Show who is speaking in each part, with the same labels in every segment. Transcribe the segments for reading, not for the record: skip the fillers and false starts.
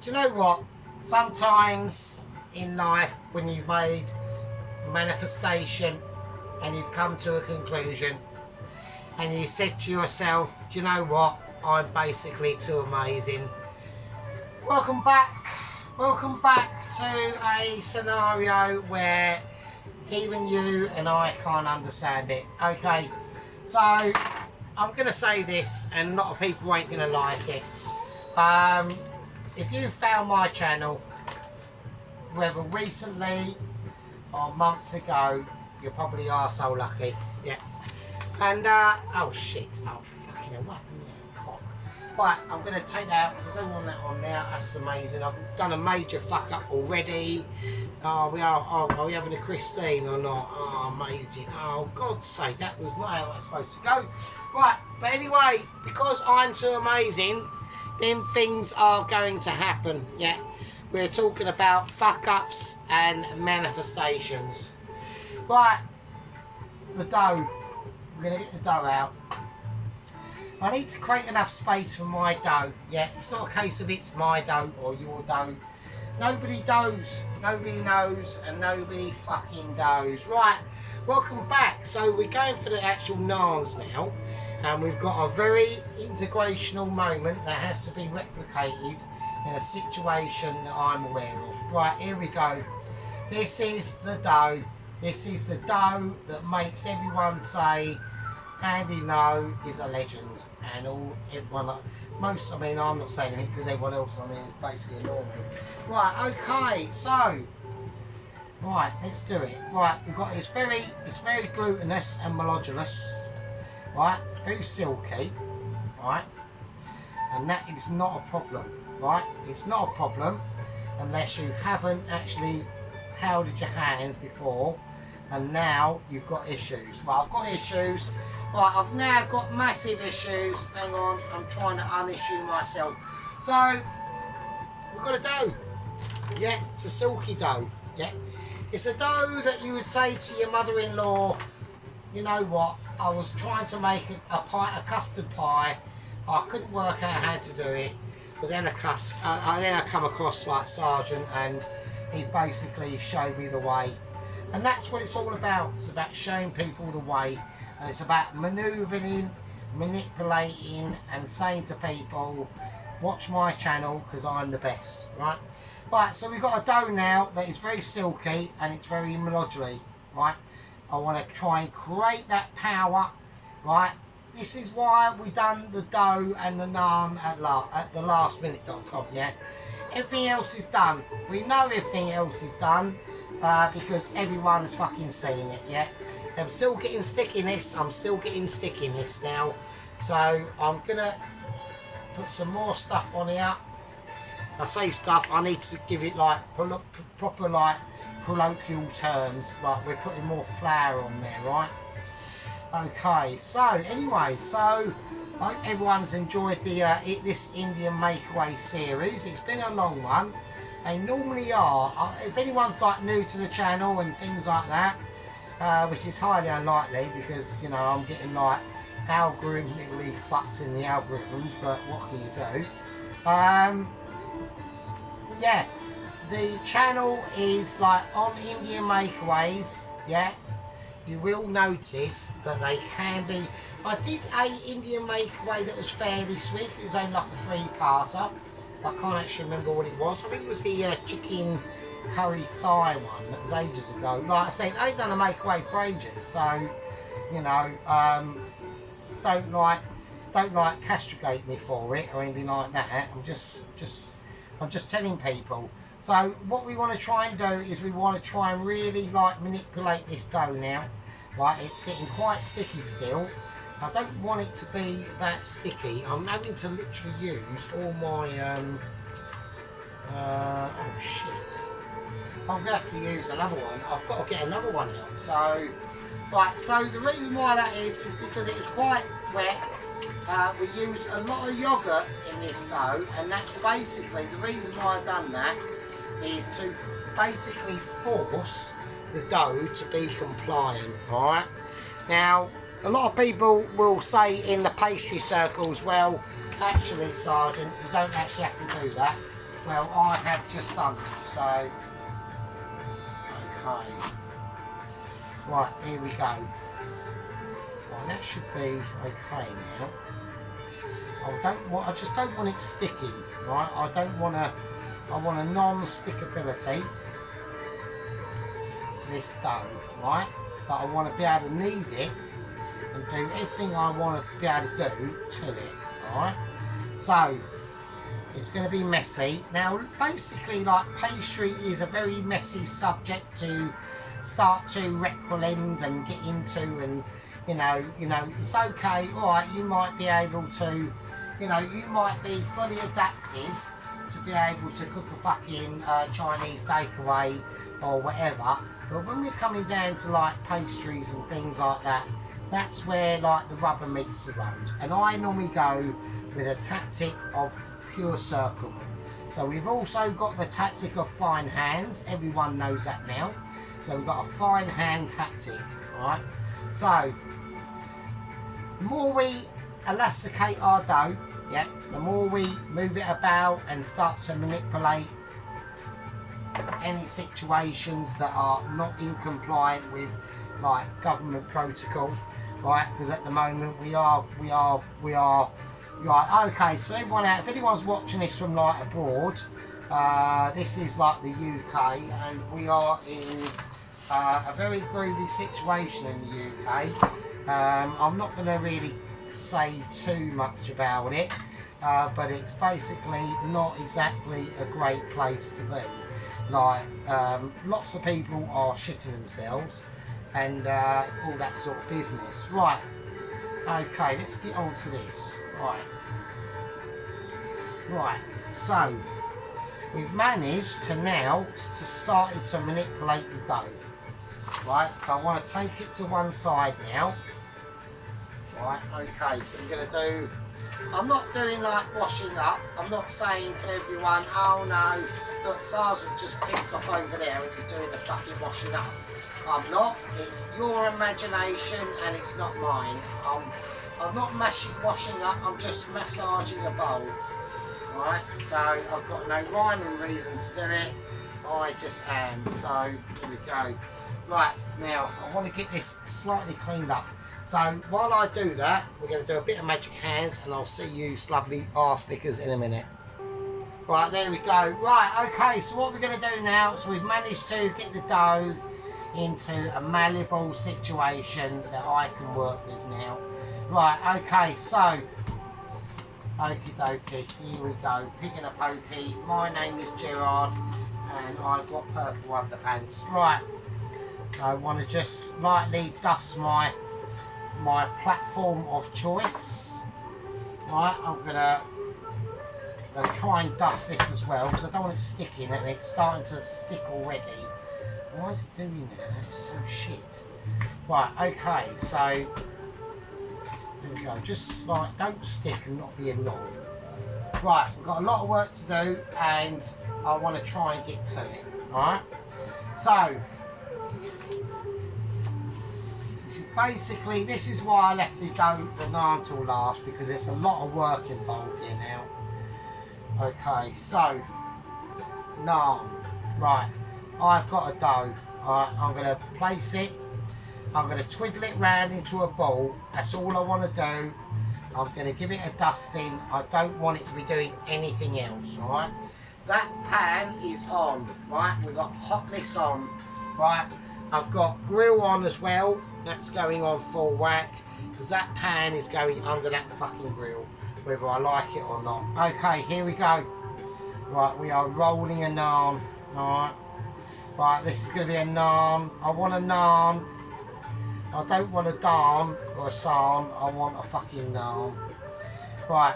Speaker 1: Do you know what? Sometimes in life, when you've made manifestation and you've come to a conclusion and you said to yourself, do you know what? I'm basically too amazing. Welcome back to a scenario where even you and I can't understand it. Okay, so I'm going to say this and a lot of people ain't going to like it. If you found my channel, whether recently or months ago, you probably are so lucky. Yeah. And, oh shit, oh fucking hell, what happened there, cock? Right, I'm going to take that out because I don't want that on now. That's amazing. I've done a major fuck up already. Are we having a Christine or not? Oh, amazing. Oh, God's sake, that was not how I was supposed to go. Right, but anyway, because I'm too amazing, then things are going to happen, yeah? We're talking about fuck-ups and manifestations. Right, the dough. We're going to get the dough out. I need to create enough space for my dough, yeah? It's not a case of it's my dough or your dough. Nobody does, nobody knows, and nobody fucking does. Right, welcome back. So we're going for the actual naans now, and we've got a very integrational moment that has to be replicated in a situation that I'm aware of. Right, here we go. This is the dough. This is the dough that makes everyone say Andy No is a legend, and everyone, I mean, I'm not saying anything because everyone else on here is basically annoying me. Right, okay, so, right, let's do it. Right, we've got it's very glutinous and mellodulous, right, very silky, right, and that is not a problem, right, it's not a problem unless you haven't actually held your hands before. And now you've got issues. Well, I've got issues. Right, I've now got massive issues. Hang on, I'm trying to unissue myself. So, we've got a dough. Yeah, it's a silky dough. Yeah, it's a dough that you would say to your mother-in-law, you know what, I was trying to make a custard pie. I couldn't work out how to do it. But then I come across like Sergeant, and he basically showed me the way. And that's what it's all about. It's about showing people the way, and it's about manoeuvring, manipulating, and saying to people, watch my channel because I'm the best, right? Right, so we've got a dough now that is very silky and it's very melodically, right? I want to try and create that power, right? This is why we done the dough and the naan at the lastminute.com, yeah? Everything else is done. We know everything else is done. Because everyone is fucking seeing it, yeah? I'm still getting stickiness, now. So I'm gonna put some more stuff on here. I say stuff, I need to give it like proper like colloquial terms. Like we're putting more flour on there, right? Okay, so anyway, so I hope everyone's enjoyed this Indian Makeaway series. It's been a long one. They normally are. If anyone's like new to the channel and things like that, which is highly unlikely because, you know, I'm getting like algorithmically fucks in the algorithms, but what can you do? Yeah, the channel is like on Indian Makeaways, yeah. You will notice that they can be. I did a Indian Makeaway that was fairly swift. It was only like a 3-parter. I can't actually remember what it was. I think it was the chicken curry thigh one. That was ages ago. Like I said, I ain't done a Makeaway for ages, so you know, don't like castrate me for it or anything like that. I'm just telling people. So what we want to try and do is we want to try and really like manipulate this dough now. Right, it's getting quite sticky still. I don't want it to be that sticky. I'm having to literally use all my, oh shit. I'm going to have to use another one. I've got to get another one out. So, right, so the reason why that is because it was quite wet. We used a lot of yogurt in this dough, and that's basically, the reason why I've done that is to basically force the dough to be compliant, alright? Now, a lot of people will say in the pastry circles, well, actually, Sergeant, you don't actually have to do that. Well, I have just done, so, okay. Right, here we go. Right, that should be okay now. I just don't want it sticking, right? I want a non-stickability to this dough, right? But I want to be able to knead it and do everything I want to be able to do to it, alright? So, it's going to be messy. Now, basically, like, pastry is a very messy subject to start to recollend and get into, and, you know, it's okay, alright, you might be able to, you know, you might be fully adaptive to be able to cook a fucking Chinese takeaway or whatever, but when we're coming down to like pastries and things like that, that's where like the rubber meets the road. And I normally go with a tactic of pure circling. So we've also got the tactic of fine hands, everyone knows that now. So we've got a fine hand tactic, right? So the more we elasticate our dough, yeah, the more we move it about and start to manipulate any situations that are not in compliance with like government protocol, right? Because at the moment we are right. Okay, so everyone out, if anyone's watching this from like abroad, this is like the UK, and we are in a very groovy situation in the UK. I'm not going to really say too much about it, but it's basically not exactly a great place to be. Like, lots of people are shitting themselves and all that sort of business. Right, okay, let's get on to this. Right, so we've managed to now started to manipulate the dough. Right, so I want to take it to one side now. Right, okay, so I'm going to do, I'm not doing like washing up. I'm not saying to everyone, oh no, look, Sars just pissed off over there and he's doing the fucking washing up. I'm not. It's your imagination and it's not mine. I'm not washing up, I'm just massaging a bowl. Right, so I've got no rhyme and reason to do it. I just am. So here we go. Right, now I want to get this slightly cleaned up. So while I do that, we're going to do a bit of magic hands, and I'll see you lovely arse lickers in a minute. Right, there we go. Right, okay, so what we're going to do now, so we've managed to get the dough into a malleable situation that I can work with now. Right, okay, so, okie dokie, here we go, pig and a pokey. My name is Gerard, and I've got purple underpants. Right, so I want to just lightly dust my platform of choice. Right, I'm gonna try and dust this as well because I don't want it sticking, and it's starting to stick already. Why is it doing that? It's so shit. Right, okay, so here we go. Just like, don't stick and not be a knob. Right, we've got a lot of work to do, and I want to try and get to it. Right, so. Basically, this is why I left the naan till last, because there's a lot of work involved here now. Okay, so naan. Right, I've got a dough. Alright, I'm going to place it. I'm going to twiddle it round into a ball. That's all I want to do. I'm going to give it a dusting. I don't want it to be doing anything else. Alright, that pan is on. Right, we've got hot list on. Right, I've got grill on as well. That's going on full whack, because that pan is going under that fucking grill, whether I like it or not. Okay, here we go. Right, we are rolling a naan. Alright. Right, this is going to be a naan. I want a naan. I don't want a dan or a san. I want a fucking naan. Right.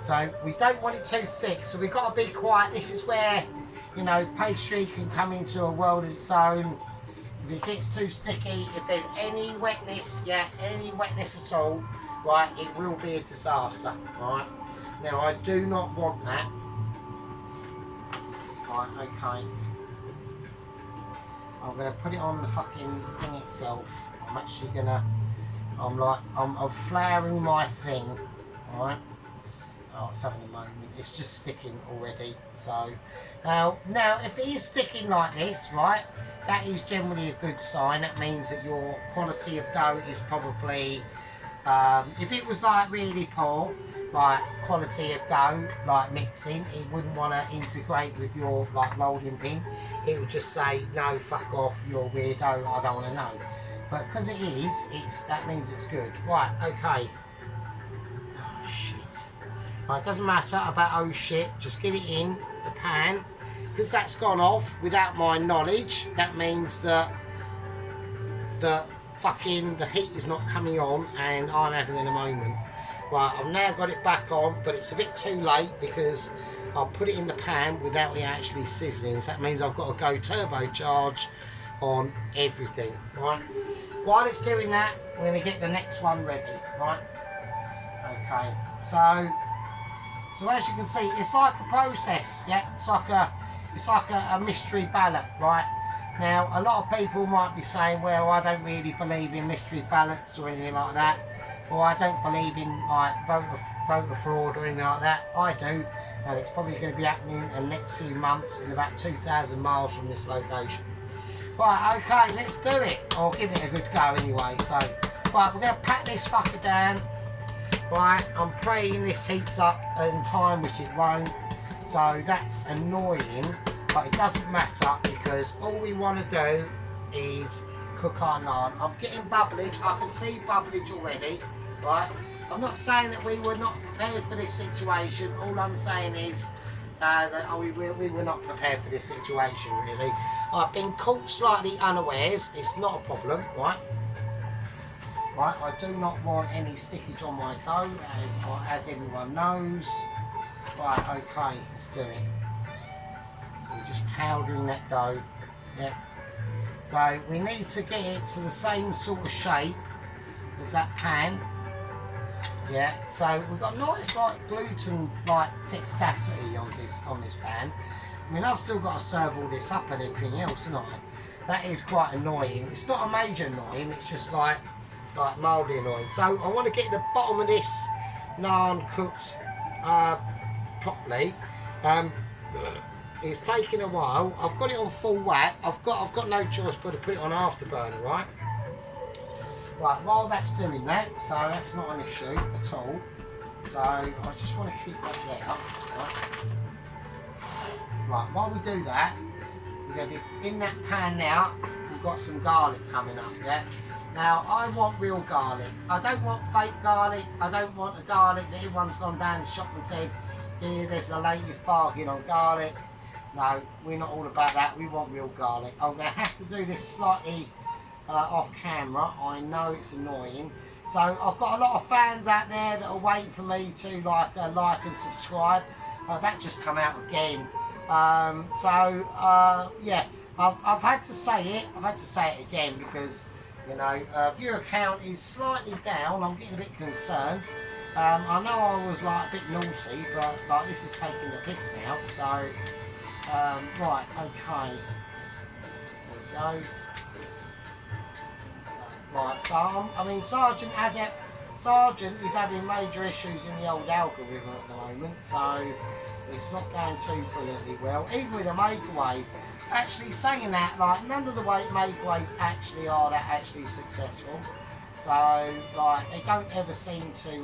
Speaker 1: So, we don't want it too thick, so we've got to be quiet. This is where, you know, pastry can come into a world of its own. If it gets too sticky, if there's any wetness, yeah, any wetness at all, right, it will be a disaster, right? Now, I do not want that. Right, okay. I'm going to put it on the fucking thing itself. I'm actually going to, I'm flouring my thing, right? Oh, it's having a moment. it's just sticking already. So now if it is sticking like this, right, that is generally a good sign. That means that your quality of dough is probably, if it was like really poor, like quality of dough, like mixing, it wouldn't want to integrate with your like rolling pin. It would just say, no, fuck off, you're weirdo, I don't want to know. But because it is, that means it's good. Right, okay. Oh shit. Right, it doesn't matter about oh shit, just get it in the pan. Because that's gone off without my knowledge, that means that the heat is not coming on and I'm having a moment. Right, I've now got it back on, but it's a bit too late because I'll put it in the pan without it actually sizzling. So that means I've got to go turbocharge on everything, right? While it's doing that, we're going to get the next one ready, right? Okay, so as you can see, it's like a process, yeah? It's like a mystery ballot, right? Now, a lot of people might be saying, well, I don't really believe in mystery ballots or anything like that. Or I don't believe in like voter fraud or anything like that. I do, and it's probably going to be happening in the next few months in about 2,000 miles from this location. Right, okay, let's do it, or give it a good go anyway. So, right, we're going to pat this fucker down. Right, I'm praying this heats up in time, which it won't. So that's annoying, but it doesn't matter because all we want to do is cook our naan. I'm getting bubblage. I can see bubblage already, right? I'm not saying that we were not prepared for this situation. All I'm saying is that we were not prepared for this situation, really. I've been caught slightly unawares. It's not a problem, right? Right, I do not want any stickage on my dough, as everyone knows. Right, okay, let's do it. So we're just powdering that dough, yeah. So we need to get it to the same sort of shape as that pan. Yeah, so we've got nice like gluten like textacity on this pan. I mean, I've still got to serve all this up and everything else, haven't I? That is quite annoying. It's not a major annoying, it's just like mildly annoying. So I want to get the bottom of this naan cooked properly. It's taking a while. I've got it on full whack. I've got no choice but to put it on afterburner, right? Right, while that's doing that, so that's not an issue at all. So I just want to keep that there, right? Right, while we do that, we're going to be in that pan now. We've got some garlic coming up, yeah? Now, I want real garlic. I don't want fake garlic. I don't want a garlic that everyone's gone down the shop and said, here, there's the latest bargain on garlic. No, we're not all about that. We want real garlic. I'm going to have to do this slightly off camera. I know it's annoying. So I've got a lot of fans out there that are waiting for me to like and subscribe. That just come out again. Yeah, I've had to say it. I've had to say it again because, you know, viewer count is slightly down. I'm getting a bit concerned. I know I was like a bit naughty, but like this is taking the piss now. So, right, okay. There we go. Right, so I mean, Sergeant is having major issues in the old algorithm at the moment, so it's not going too brilliantly well. Even with a Makeaway, actually saying that, like none of the Makeaways actually are that actually successful. So like they don't ever seem to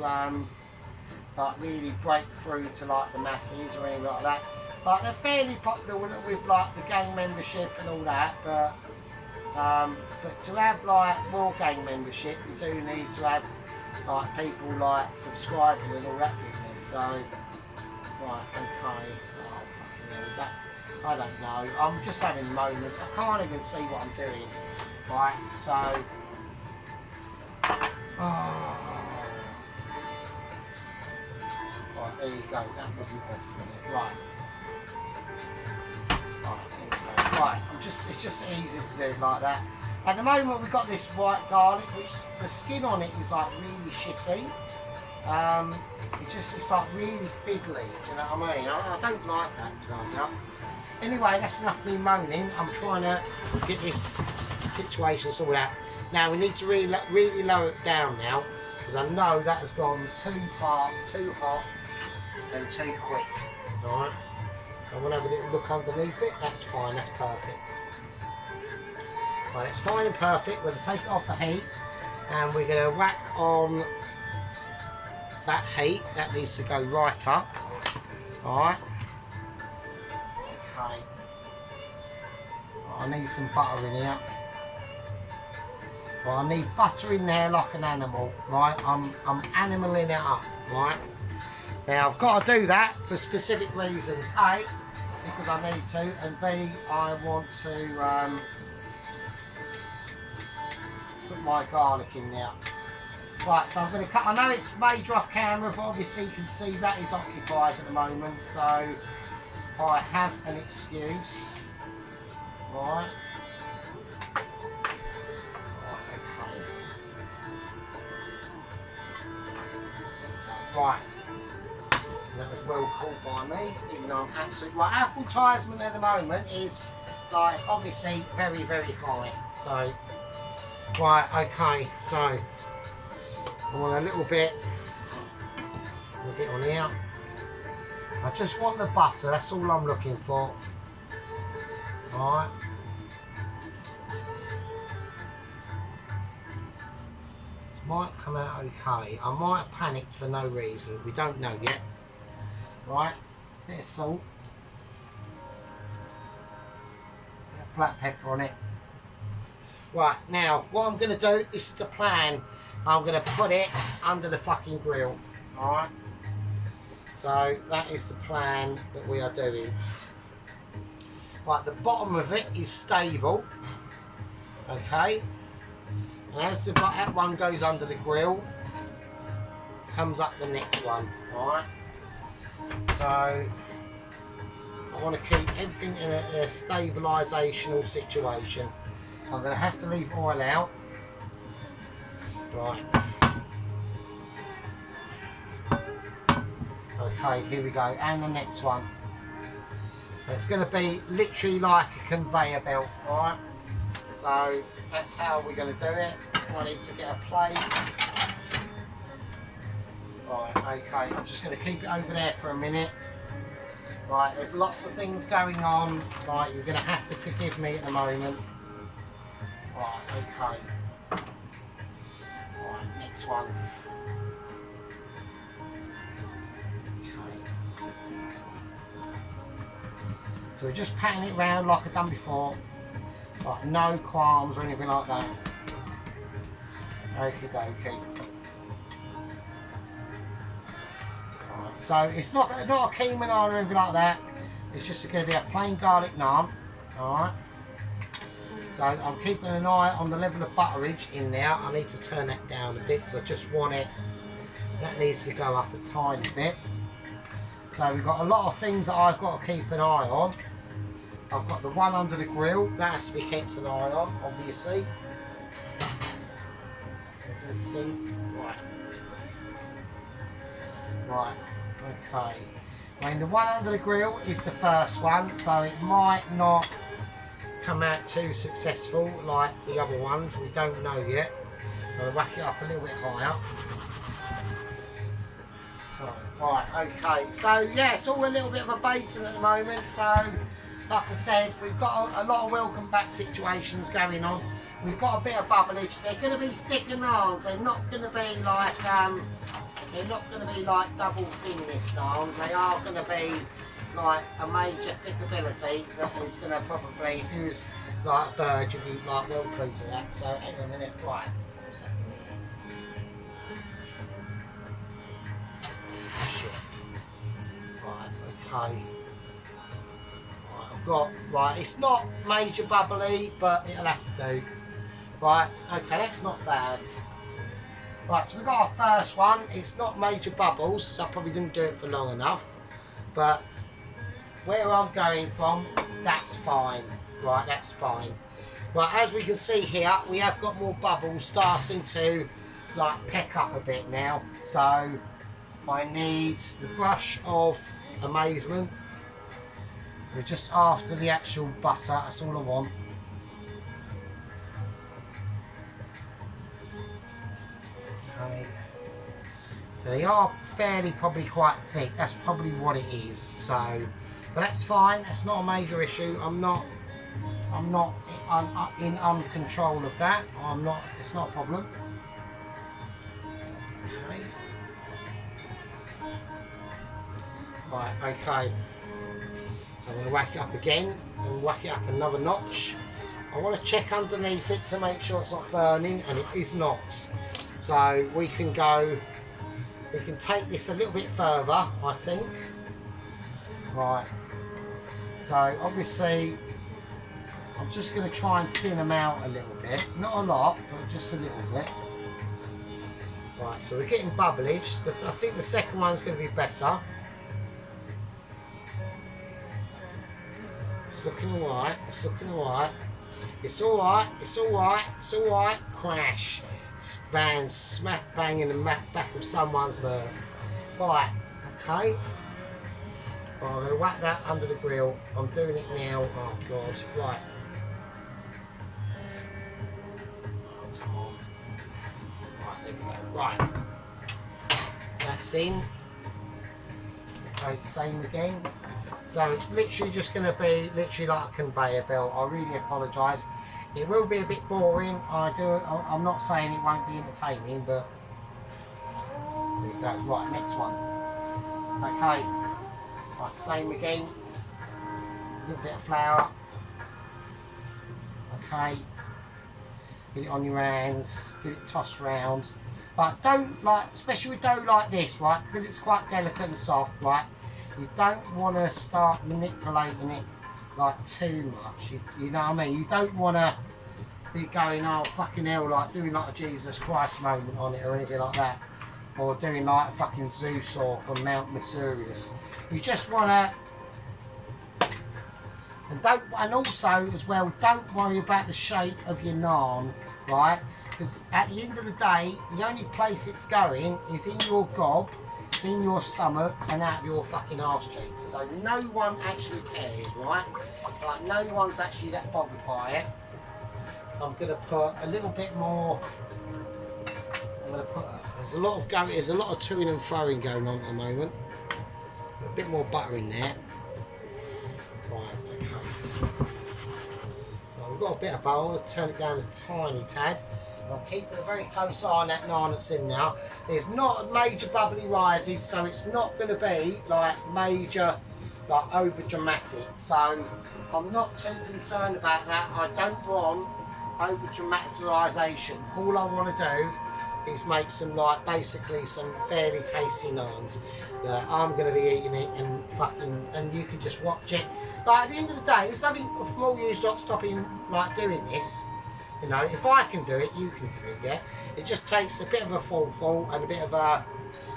Speaker 1: like really break through to like the masses or anything like that. Like they're fairly popular with like the gang membership and all that, but to have like more gang membership, you do need to have like people like subscribing and all that business. So right, okay. Oh fucking hell, is that? I don't know. I'm just having moments. I can't even see what I'm doing. Right, so. Oh. Right, there you go. That wasn't off, was it? Right. Right, there you go. Right, it's just easier to do it like that. At the moment we've got this white garlic, which the skin on it is like really shitty. It's like really fiddly, do you know what I mean? I don't like that, to be honest. Anyway, that's enough of me moaning. I'm trying to get this situation sorted out. Now we need to really lower it down now, because I know that has gone too far, too hot. and too quick. Alright, so I'm going to have a little look underneath it. That's fine, that's perfect. Right, it's fine and perfect. We're going to take it off the heat and we're going to whack on that heat. That needs to go right up. Alright. Okay. I need some butter in here. Well, I need butter in there like an animal, right? I'm animaling it up, right? Now, I've got to do that for specific reasons. A, because I need to, and B, I want to put my garlic in there. Right, so I'm going to cut. I know it's major off camera, but obviously you can see that is occupied at the moment, so I have an excuse. Right. Right, that was well called by me, even though I'm absolutely right. Advertisement at the moment is like obviously very, very high. So, right, okay, so I want a little bit on here. I just want the butter, that's all I'm looking for. Alright. Might come out okay. I might have panicked for no reason. We don't know yet. Right, bit of salt. Bit of black pepper on it. Right, now what I'm going to do, this is the plan. I'm going to put it under the fucking grill. Alright. So that is the plan that we are doing. Right, the bottom of it is stable. Okay. And as that one goes under the grill, comes up the next one, alright? So, I want to keep everything in a stabilisational situation. I'm going to have to leave oil out. Right. Okay, here we go, and the next one. It's going to be literally like a conveyor belt, alright? So that's how we're going to do it. I need to get a plate. Right, okay, I'm just going to keep it over there for a minute. Right, there's lots of things going on. Right, you're going to have to forgive me at the moment. Right, okay. Right, next one. Okay. So we're just patting it round like I've done before. Like no qualms or anything like that. Okie dokie. Right, so it's not a keema naan or anything like that. It's just going to be a plain garlic naan. Alright. So I'm keeping an eye on the level of butterage in there. I need to turn that down a bit because I just want it. That needs to go up a tiny bit. So we've got a lot of things that I've got to keep an eye on. I've got the one under the grill, that has to be kept an eye on, obviously. Do its thing. Right. Right, okay. I mean, the one under the grill is the first one, so it might not come out too successful like the other ones. We don't know yet. I'm going to whack it up a little bit higher. So, right, okay. So, yeah, it's all a little bit of a basin at the moment, so... Like I said, we've got a lot of welcome back situations going on. We've got a bit of bubblage. They're going to be thicker naans. They're not going to be like double thinness naans. They are going to be like a major thickability that is going to probably, if you was like a bird, you'd be like well pleased with that. So hang on a minute, right? What's happening here? Shit. Right. Okay. Got right, it's not major bubbly, but it'll have to do. Right, okay, that's not bad. Right, so we've got our first one. It's not major bubbles because I probably didn't do it for long enough, but where I'm going from, that's fine. Right, that's fine. Right, as we can see here, we have got more bubbles starting to like peck up a bit now. So I need the brush of amazement. We're just after the actual butter, that's all I want. Okay. So they are fairly probably quite thick. That's probably what it is. So, but that's fine. That's not a major issue. I'm not in uncontrol of that. I'm not. It's not a problem. Okay. Right. Okay. So I'm going to whack it up again and whack it up another notch. I want to check underneath it to make sure it's not burning, and it is not. So we can go. We can take this a little bit further, I think. Right. So obviously, I'm just going to try and thin them out a little bit. Not a lot, but just a little bit. Right, so we're getting bubblage. I think the second one's going to be better. It's looking alright. It's looking alright. It's alright. It's alright. It's alright. Crash. Van smack bang in the back of someone's bird. Right, okay. Right, I'm going to whack that under the grill. I'm doing it now. Oh God, right. Oh, come on. Right, there we go. Right. That's in. Okay, same again. So it's literally just going to be literally like a conveyor belt. I really apologise. It will be a bit boring. I'm not saying it won't be entertaining, but there we go. Right, next one. Okay. Right, same again. A little bit of flour. Okay. Get it on your hands. Get it tossed round. But don't especially with dough like this, right? Because it's quite delicate and soft, right? You don't want to start manipulating it like too much, you know what I mean? You don't want to be going, oh fucking hell, like doing like a Jesus Christ moment on it or anything like that, or doing like a fucking Zeus or from Mount Mesurius. You just want to, and also as well, don't worry about the shape of your naan, right? Because at the end of the day, the only place it's going is in your gob, in your stomach, and out of your fucking arse cheeks. So no one actually cares, right? Like no one's actually that bothered by it. I'm gonna put a little bit more. I'm gonna put. There's a lot of toing and throwing going on at the moment. A bit more butter in there. Right. Okay. Well, we've got a bit of butter. I'm gonna turn it down a tiny tad. I'm keeping a very close eye on that naan that's in now. There's not major bubbly rises, so it's not going to be like major, like over dramatic. So I'm not too concerned about that. I don't want over dramatisation. All I want to do is make some basically some fairly tasty naans. I'm going to be eating it and you can just watch it. Like at the end of the day, there's nothing more use not stopping doing this. You know, if I can do it, you can do it. Yeah, it just takes a bit of a fall and a bit of a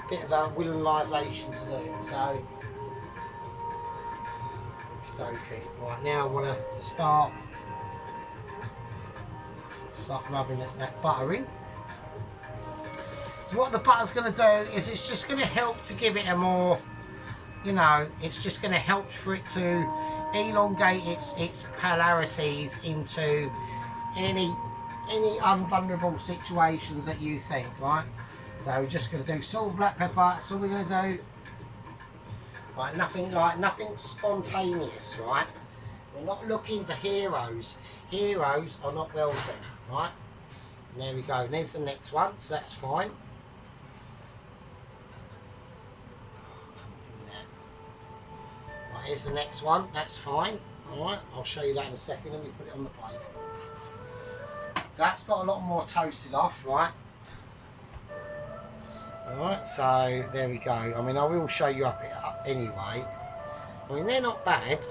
Speaker 1: willingisation to do. So, okay. Right now, I want to start rubbing that butter in. So what the butter's going to do is it's just going to help to give it a more, you know, it's just going to help for it to elongate its polarities into any unvulnerable situations that you think, right? So we're just going to do salt, black pepper. That's all we're going to do. Right, nothing spontaneous, right? We're not looking for heroes. Heroes are not welcome, right? And there we go. And there's the next one, so that's fine. Right, here's the next one. That's fine. All right, I'll show you that in a second. Let me put it on the plate. So that's got a lot more toasted off, right? Alright, so there we go. I mean, I will show you up anyway. I mean, they're not bad.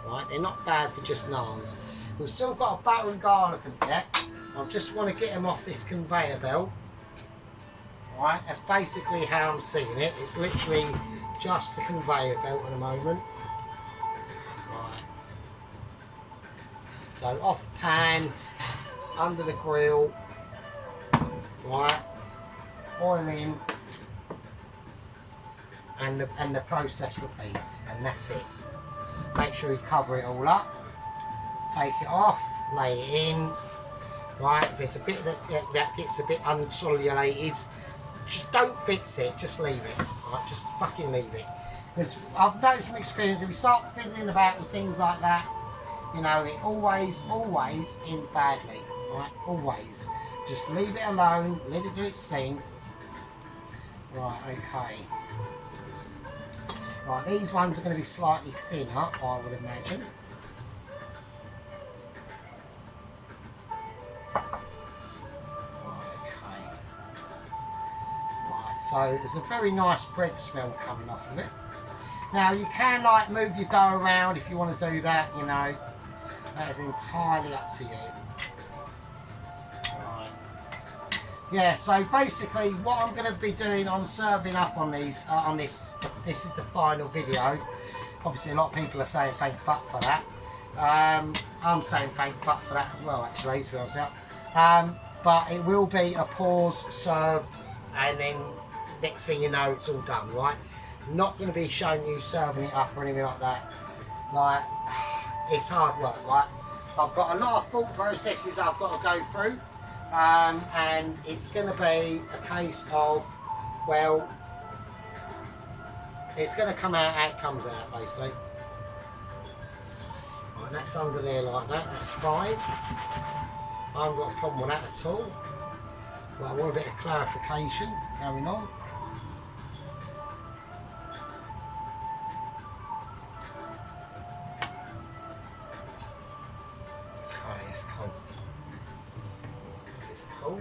Speaker 1: Right? They're not bad for just naans. We've still got a butter and garlic in there. I just want to get them off this conveyor belt. Right? That's basically how I'm seeing it. It's literally just a conveyor belt at the moment. Right. So off the pan, under the grill. Right. Oil in, and the process repeats, and that's it. Make sure you cover it all up, take it off, lay it in. Right, if it's a bit that gets a bit unsolulated, just don't fix it, just leave it, right? Just fucking leave it. Because I've noticed from experience, if you start fiddling about with things like that, you know, it always ends badly, right? Always. Just leave it alone, let it do its thing. Right, okay. Right, these ones are going to be slightly thinner, I would imagine. Right, okay. Right, so there's a very nice bread smell coming off of it. Now, you can, like, move your dough around if you want to do that, you know. That is entirely up to you. Yeah, so basically what I'm going to be doing on serving up on these, this is the final video. Obviously a lot of people are saying thank fuck for that. I'm saying thank fuck for that as well, actually, to be honest. But it will be a pause, served, and then next thing you know it's all done, right? Not going to be showing you serving it up or anything like that. Like, it's hard work, right? I've got a lot of thought processes I've got to go through. And it's going to be a case of, well, it's going to come out how it comes out, basically. Right, that's under there like that, that's fine. I haven't got a problem with that at all. But I want a bit of clarification going on. Okay, it's cool. Cool.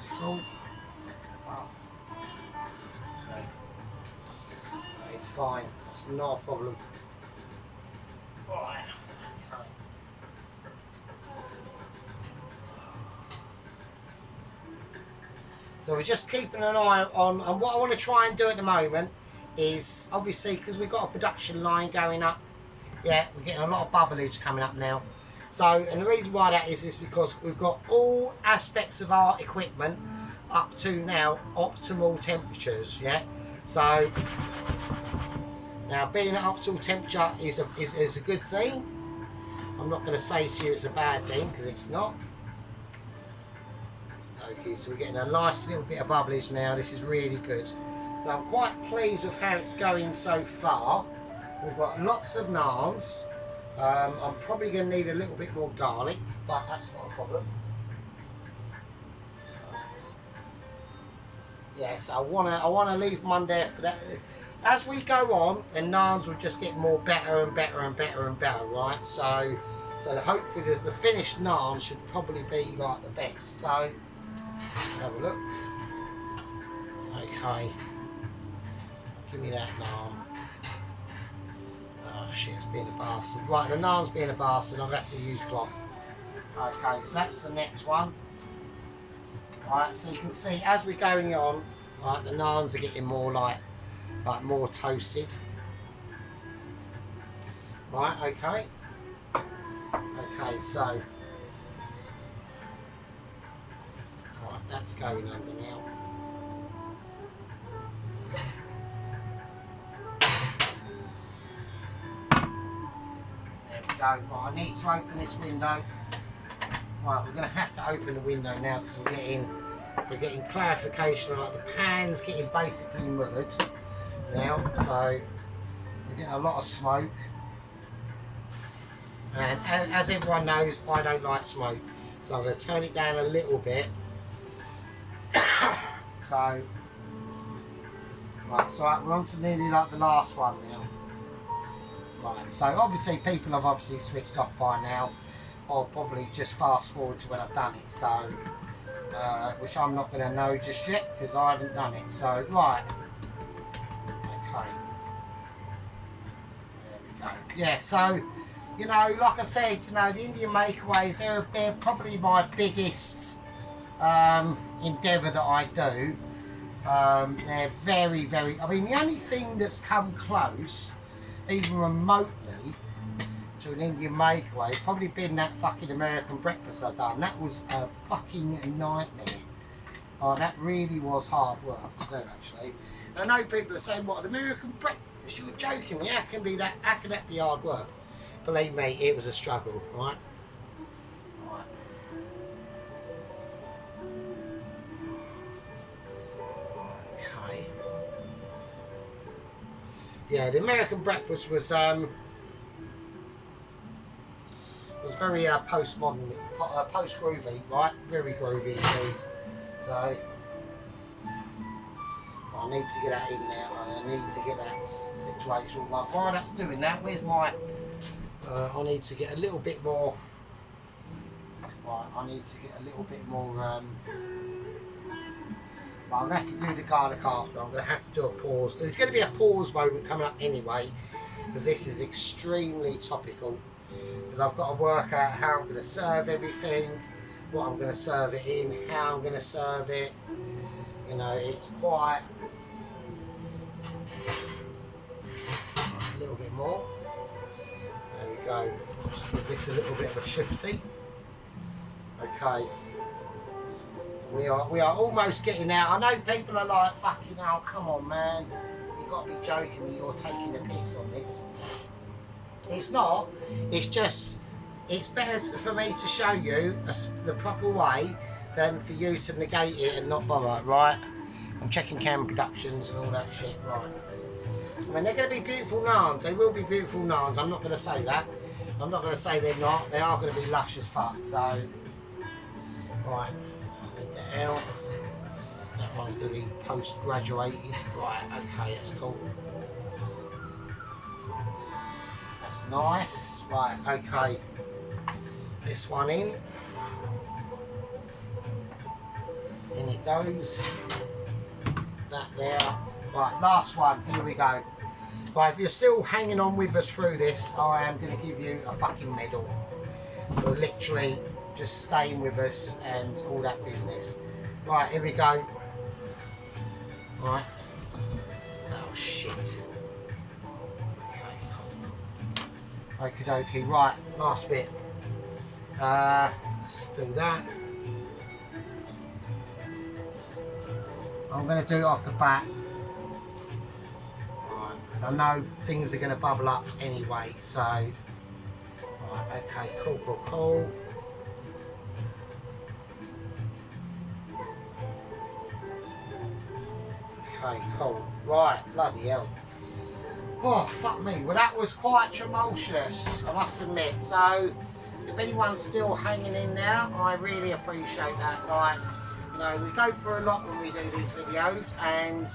Speaker 1: Salt. Oh. Okay. It's fine. It's not a problem. Right. Okay. So we're just keeping an eye on, and what I want to try and do at the moment is, obviously, because we've got a production line going up. Yeah, we're getting a lot of bubblage coming up now. So, and the reason why that is because we've got all aspects of our equipment up to now optimal temperatures, yeah? So, now being at optimal temperature is a good thing. I'm not going to say to you it's a bad thing, because it's not. Okay, so we're getting a nice little bit of bubblage now. This is really good. So I'm quite pleased with how it's going so far. We've got lots of naans. I'm probably going to need a little bit more garlic, but that's not a problem. Yes, I wanna leave one there for that. As we go on, the naans will just get more better and better and better and better, right? So hopefully the finished naan should probably be like the best. So have a look. Okay, give me that naan. Oh shit, it's being a bastard. Right, the naan's being a bastard, I'll have to use cloth. Okay, so that's the next one. Right, so you can see as we're going on, right, the naans are getting more like more toasted. Right, okay. Okay, so right, that's going under now. Go, but I need to open this window. Right, we're going to have to open the window now because we're getting clarification on, like, the pan's getting basically mullered now, so we're getting a lot of smoke. And as everyone knows, I don't like smoke, so I'm going to turn it down a little bit. So, right, so we're on to nearly like the last one now. Right, so obviously people have obviously switched off by now, or probably just fast forward to when I've done it, so which I'm not going to know just yet because I haven't done it. So right, okay, there we go. Yeah, so you know, like I said, you know, the Indian Makeaways, they're probably my biggest endeavour that I do. They're very, very. I mean, the only thing that's come close, even remotely, to an Indian Makeaway, it's probably been that fucking American breakfast I've done. That was a fucking nightmare. Oh, that really was hard work to do, actually. And I know people are saying, what, an American breakfast? You're joking me. How can that be hard work? Believe me, it was a struggle, right? Right. yeah, the American breakfast was very postmodern, post-groovy, right? Very groovy indeed. So I need to get that in there, and I need to get that situation. Like, while that's doing that, where's my... I need to get a little bit more... Right, I need to get a little bit more... But I'm going to have to do the garlic after. I'm going to have to do a pause. There's going to be a pause moment coming up anyway, because this is extremely topical. Because I've got to work out how I'm going to serve everything, what I'm going to serve it in, how I'm going to serve it. You know, it's quite... A little bit more. There we go. Just give this a little bit of a shifty. Okay. We are almost getting out. I know people are like, fucking hell, come on, man. You've got to be joking me, you're taking the piss on this. It's not. It's just, it's better for me to show you the proper way than for you to negate it and not bother, right? I'm checking Cam Productions and all that shit, right? I mean, they're going to be beautiful naans. They will be beautiful naans. I'm not going to say that. I'm not going to say they're not. They are going to be lush as fuck, so... Right. Need that out. That one's going to be post-graduated. Right, okay, that's cool. That's nice. Right, okay. This one in. In it goes. That there. Right, last one. Here we go. Right, if you're still hanging on with us through this, I am going to give you a fucking medal for literally just staying with us and all that business. Right, here we go. Right. Oh, shit. Okay. Okie dokie. Right, last bit. Let's do that. I'm going to do it off the bat. Right, because I know things are going to bubble up anyway, so... Right, okay, cool, cool, cool. Okay, cool. Right, bloody hell. Oh, fuck me. Well, that was quite tumultuous, I must admit. So, if anyone's still hanging in there, I really appreciate that. Like, you know, we go through a lot when we do these videos, and,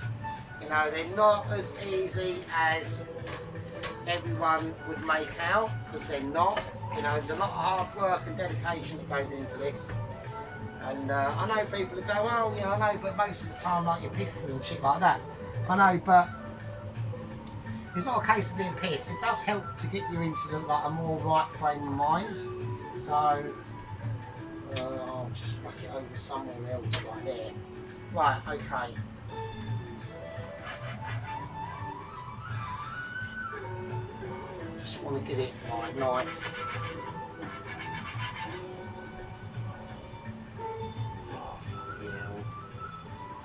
Speaker 1: you know, they're not as easy as everyone would make out, because they're not. You know, there's a lot of hard work and dedication that goes into this. And I know people that go, oh, yeah, I know, but most of the time, like, you're pissed and shit like that. I know, but it's not a case of being pissed. It does help to get you into like a more right frame of mind. So, I'll just whack it over somewhere else right there. Right, okay. Just want to get it right, nice.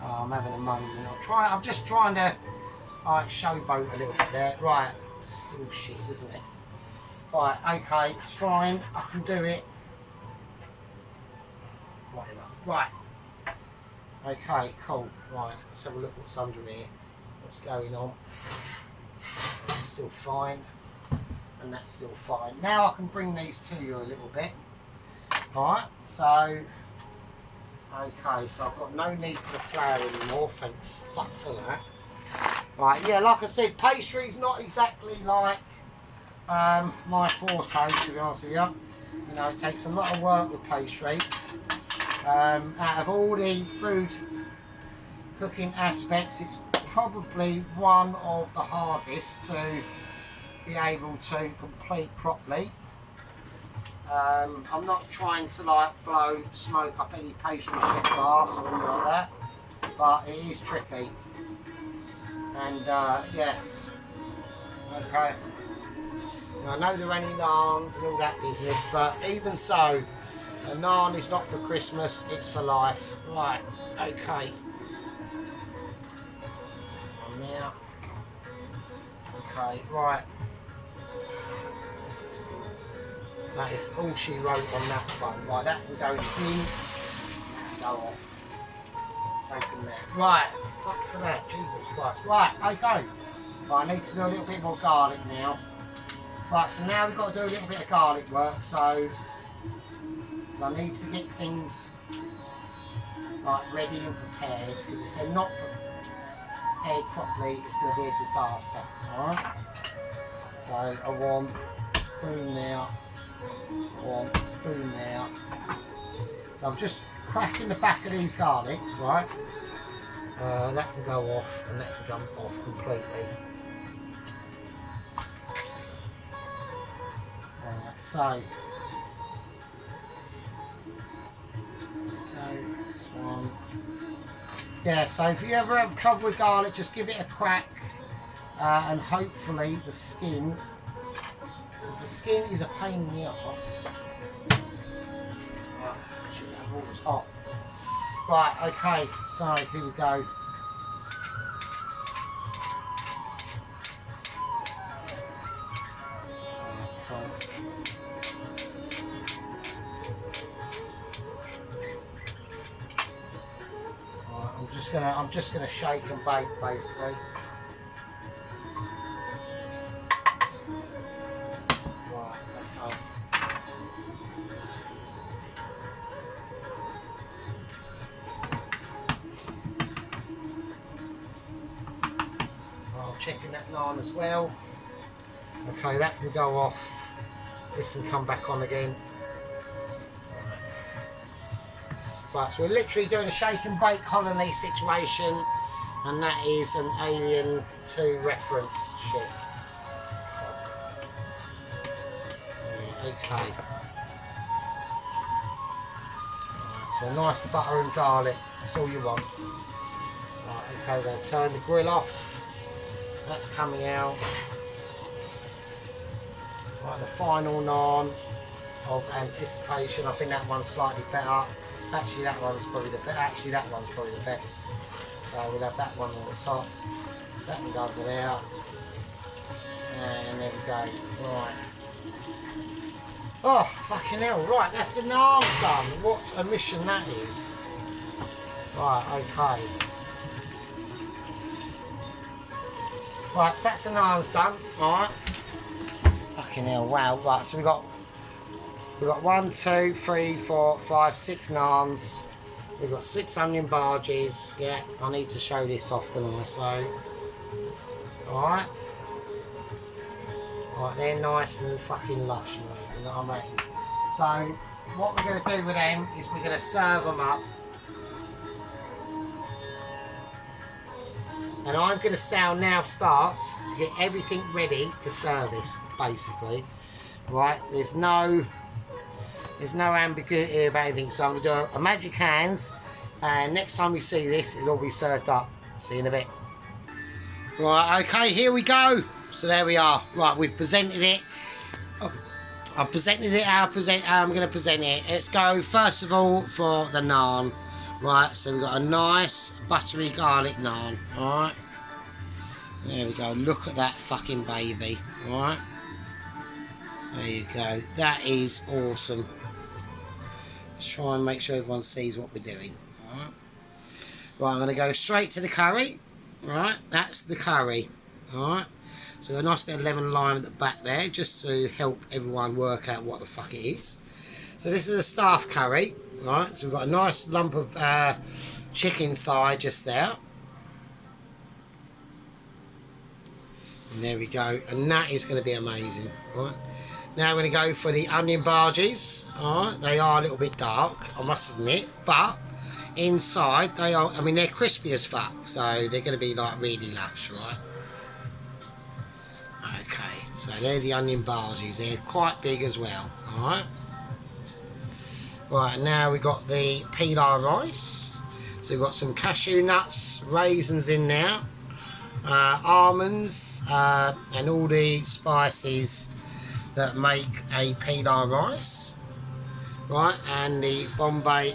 Speaker 1: Oh, I'm having a moment. I'm just trying to showboat a little bit there. Right, still shit, isn't it? Right, okay, it's fine. I can do it. Whatever. Right. Okay, cool. Right, let's have a look what's under here. What's going on? It's still fine. And that's still fine. Now I can bring these to you a little bit. Right, so... Okay, so I've got no need for the flour anymore, thank fuck for that. Right, yeah, like I said, pastry's not exactly like my forte, to be honest with you. You know, it takes a lot of work with pastry. Out of all the food cooking aspects, it's probably one of the hardest to be able to complete properly. I'm not trying to like blow smoke up any pastry chef's arse or anything like that, but it is tricky. And yeah, okay. Now, I know there are any naans and all that business, but even so, a naan is not for Christmas, it's for life. Right, okay. Now, okay, right. That is all she wrote on that one. Right, that can go in. Go off. So can that. Right, fuck for that, Jesus Christ. Right, okay. Right, I need to do a little bit more garlic now. Right, so now we've got to do a little bit of garlic work, so I need to get things like ready and prepared, because if they're not prepared properly, it's going to be a disaster. Alright? So I want boom now, I want boom now. So I'm just cracking the back of these garlics, right? That can go off and that can come off completely. So, okay, this one. Yeah, so if you ever have trouble with garlic, just give it a crack, and hopefully the skin, because the skin is a pain in the arse. Oh, shit, that water's hot. Right, okay, so here we go. I'm just gonna shake and bake basically. Right, okay. I'm checking that naan as well. Okay, that can go off. This can come back on again. Right, so we're literally doing a shake and bake colony situation, and that is an Alien 2 reference shit. Okay. Right, so a nice butter and garlic, that's all you want. Right, okay, we're going to turn the grill off. That's coming out. Right, the final naan of anticipation. I think that one's slightly better. Actually, that one's probably the best. So we'll have that one on the top. That can go over there. And there we go. Right. Oh, fucking hell. Right, that's the naan done. What a mission that is. Right, okay. Right, so that's the naan's done. Alright. Fucking hell, wow. Right, so we've got 1, 2, 3, 4, 5, 6 naans. We've got 6 onion barges. Yeah, I need to show this off, don't I? So, alright. Right, they're nice and fucking lush, mate. You know what I mean? So, what we're going to do with them is we're going to serve them up. And I'm going to now start to get everything ready for service, basically. Right, there's no ambiguity about anything, so I'm going to do a magic hands, and next time you see this, it'll all be served up. See you in a bit. Right, okay, here we go. So there we are. Right, we've presented it. I've presented it how I'm going to present it. Let's go, first of all, for the naan. Right, so we've got a nice buttery garlic naan. Alright. There we go. Look at that fucking baby. Alright. There you go. That is awesome. Let's try and make sure everyone sees what we're doing. Alright. Right, I'm going to go straight to the curry. Right, that's the curry. Alright. So a nice bit of lemon lime at the back there, just to help everyone work out what the fuck it is. So this is a staff curry. Right, so we've got a nice lump of chicken thigh just there. And there we go. And that is going to be amazing. Right. Now we're going to go for the onion barges. Alright, they are a little bit dark, I must admit, but inside they are, I mean, they're crispy as fuck, so they're going to be like really lush, right? Okay, so they're the onion barges. They're quite big as well. Alright. Right, now we've got the pilau rice. So we've got some cashew nuts, raisins in there, almonds, and all the spices that make a pilau rice. Right, and the Bombay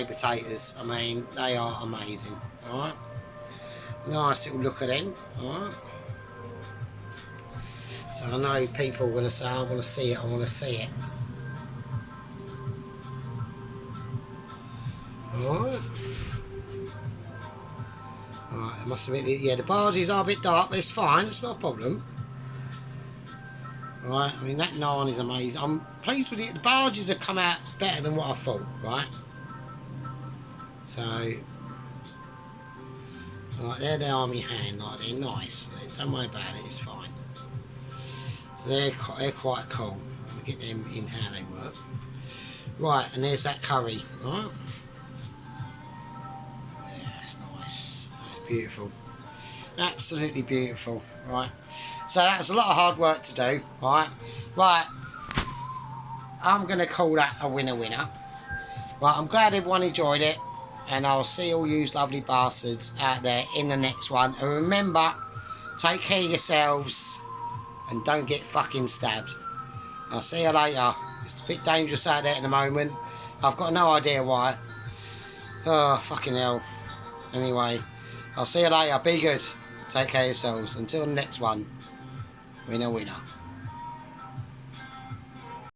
Speaker 1: potatoes. I mean, they are amazing. Alright, nice little look at them. Alright. So I know people are going to say, I want to see it, I want to see it. Alright. Right, I must admit, yeah, the barges are a bit dark, but it's fine. It's not a problem. Right, I mean, that naan is amazing. I'm pleased with it. The barges have come out better than what I thought, right? So, like, they're the army hand, like, they're nice. Don't worry about it, it's fine. So they're quite cool. We'll get them in how they work. Right, and there's that curry, right? Yeah, it's nice. It's beautiful. Absolutely beautiful, right? So that was a lot of hard work to do, right? Right, I'm going to call that a winner. Right, I'm glad everyone enjoyed it, and I'll see all you lovely bastards out there in the next one. And remember, take care of yourselves, and don't get fucking stabbed. I'll see you later. It's a bit dangerous out there at the moment. I've got no idea why. Oh, fucking hell. Anyway, I'll see you later. Be good. Take care of yourselves. Until the next one. Winner.